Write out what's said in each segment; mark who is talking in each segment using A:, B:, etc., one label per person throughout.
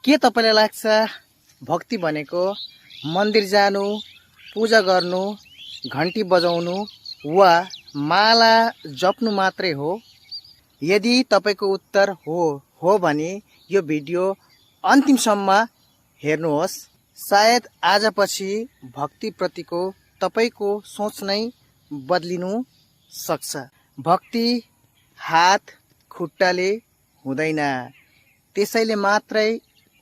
A: के तपाईलाई लाग्छ भक्ति भनेको मन्दिर जानु, पूजा गर्नु, घन्टी बजाउनु वा माला जप्नु मात्रै हो? यदि तपाईको उत्तर हो भने यो भिडियो अन्तिमसम्म हेर्नुहोस्। सायद आजपछि भक्ति प्रतिको तपाईको सोच नै बदलिनु सक्छ। भक्ति हात खुट्टाले हुँदैन, त्यसैले मात्रै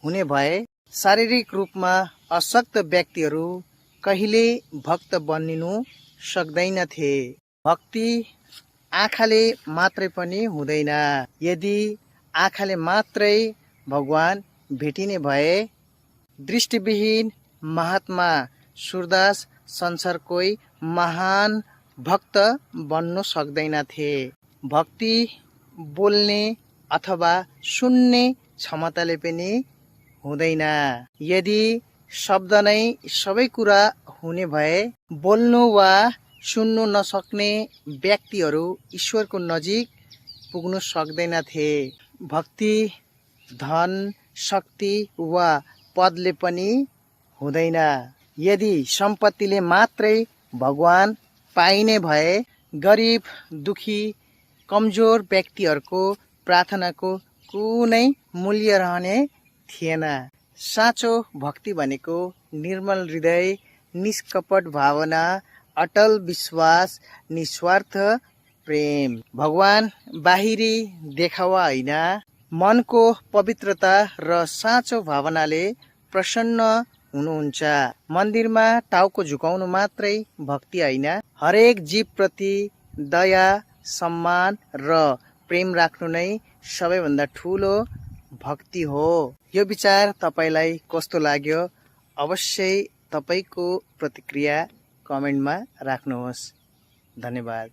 A: हुने भए शारीरिक रूपमा अशक्त व्यक्तिहरू कहिले भक्त बनिनु सक्दैनथे। भक्ति आँखाले मात्रै पनि हुँदैन। यदि आँखाले मात्रै भगवान भेटिने भए दृष्टिविहीन महात्मा सूरदास संसारकै महान भक्त बन्नु सक्दैनथे। भक्ति बोल्ने अथवा सुन्ने क्षमताले पनि हुँदैन। यदि शब्द नै सबै कुरा हुने भए बोल्नु वा सुन्नु नसक्ने व्यक्तिहरू ईश्वरको नजिक पुग्नु सक्दैनथे। भक्ति धन, शक्ति वा पदले पनि हुँदैन। यदि सम्पत्तिले मात्रै भगवान पाइने भए गरिब, दुखी, कमजोर व्यक्तिहरूको प्रार्थनाको कुनै मूल्य रहने थिएन। साँचो भक्ति भनेको निर्मल हृदय, निष्कपट भावना, अटल विश्वास, निस्वार्थ प्रेम। भगवान बाहिरी देखावा होइन, मनको पवित्रता र साँचो भावनाले प्रसन्न हुनुहुन्छ। मन्दिरमा टाउको झुकाउनु मात्रै भक्ति होइन, हरेक जीवप्रति दया, सम्मान र प्रेम राख्नु नै सबैभन्दा ठुलो भक्ति हो। यो विचार तपाईलाई कस्तो लाग्यो? अवश्य तपाईको प्रतिक्रिया कमेन्टमा राख्नुहोस्। धन्यवाद।